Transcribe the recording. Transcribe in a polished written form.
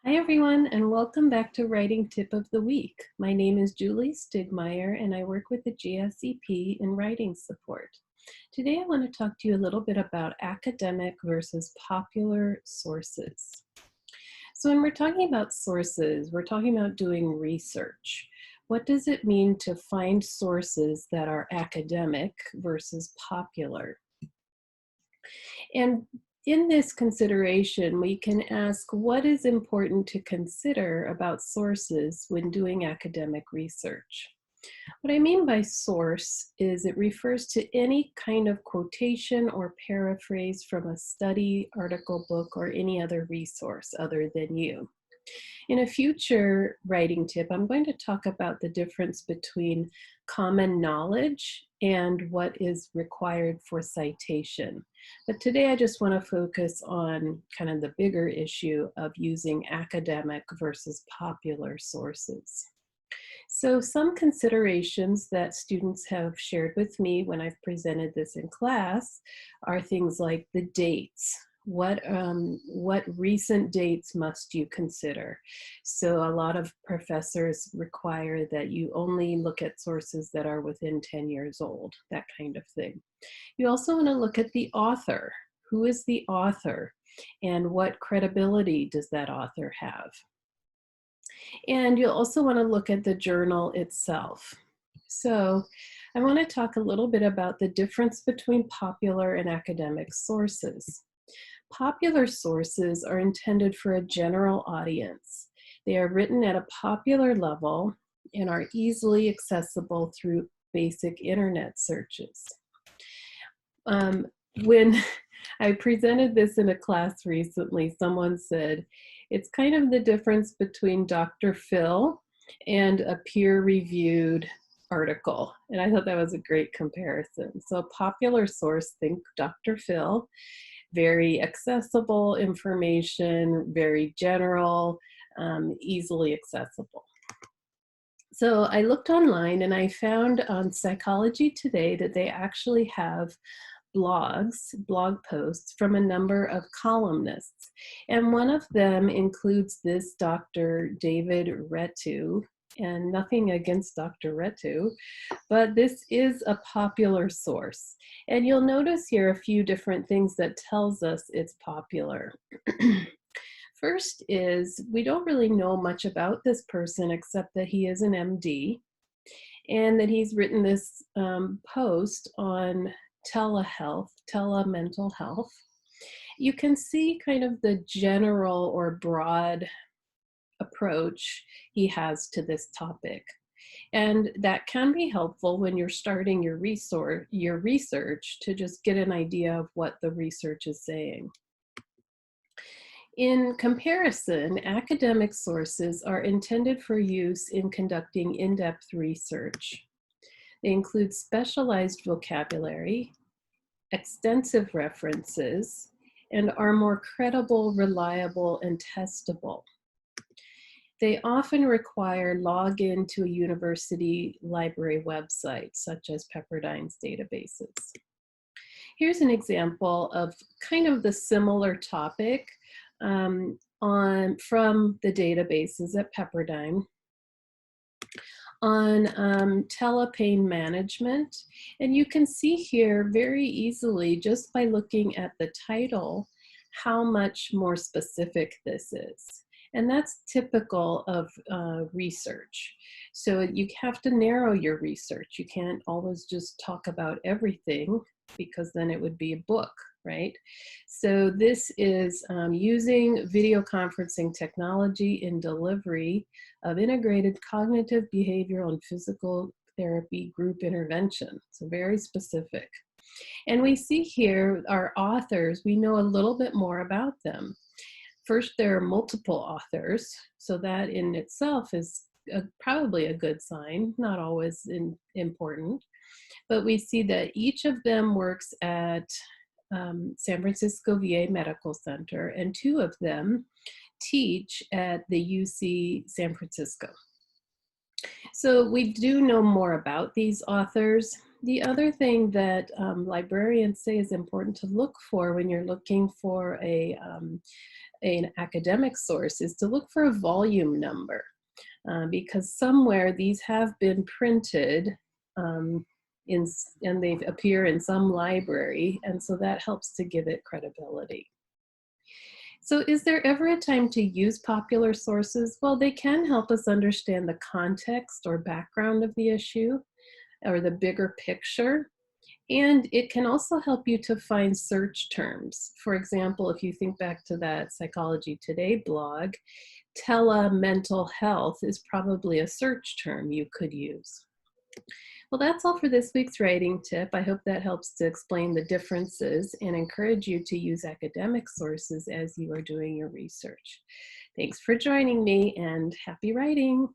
Hi everyone, and welcome back to Writing Tip of the Week. My name is Julie 𝐂𝐡𝐚𝐩𝐭𝐞𝐫𝐬 and I work with the GSEP in writing support. Today I want to talk to you a little bit about academic versus popular sources. So when we're talking about sources, we're talking about doing research. What does it mean to find sources that are academic versus popular? And in this consideration, we can ask what is important to consider about sources when doing academic research. What I mean by source is it refers to any kind of quotation or paraphrase from a study, article, book, or any other resource other than you. In a future writing tip, I'm going to talk about the difference between common knowledge and what is required for citation. But today I just want to focus on kind of the bigger issue of using academic versus popular sources. So some considerations that students have shared with me when I've presented this in class are things like the dates. What recent dates must you consider? So a lot of professors require that you only look at sources that are within 10 years old, that kind of thing. You also want to look at the author. Who is the author? And what credibility does that author have? And you'll also want to look at the journal itself. So I want to talk a little bit about the difference between popular and academic sources. Popular sources are intended for a general audience. They are written at a popular level and are easily accessible through basic internet searches. When I presented this in a class recently, someone said, it's kind of the difference between Dr. Phil and a peer-reviewed article. And I thought that was a great comparison. So a popular source, think Dr. Phil, very accessible information, very general, easily accessible. So I looked online and I found on Psychology Today that they actually have blog posts from a number of columnists. And one of them includes this Dr. David Retu, and nothing against Dr. Retu, but this is a popular source. And you'll notice here a few different things that tells us it's popular. First is we don't really know much about this person except that he is an MD and that he's written this post on telehealth, telemental health. You can see kind of the general or broad approach he has to this topic. And that can be helpful when you're starting your research to just get an idea of what the research is saying. In comparison, academic sources are intended for use in conducting in-depth research. They include specialized vocabulary, extensive references, and are more credible, reliable, and testable. They often require login to a university library website, such as Pepperdine's databases. Here's an example of kind of the similar topic from the databases at Pepperdine on telepain management. And you can see here very easily, just by looking at the title, how much more specific this is. And that's typical of research. So you have to narrow your research. You can't always just talk about everything because then it would be a book, right? So this is using video conferencing technology in delivery of integrated cognitive, behavioral, and physical therapy group intervention. So very specific. And we see here our authors, we know a little bit more about them. First, there are multiple authors, so that in itself is probably a good sign, not always important. But we see that each of them works at San Francisco VA Medical Center, and two of them teach at the UC San Francisco. So we do know more about these authors. The other thing that librarians say is important to look for when you're looking for a an academic source is to look for a volume number, because somewhere these have been printed um, and they appear in some library, and so that helps to give it credibility. So is there ever a time to use popular sources? Well, they can help us understand the context or background of the issue or the bigger picture. And it can also help you to find search terms. For example, if you think back to that Psychology Today blog, mental health is probably a search term you could use. Well, that's all for this week's writing tip. I hope that helps to explain the differences and encourage you to use academic sources as you are doing your research. Thanks for joining me and happy writing.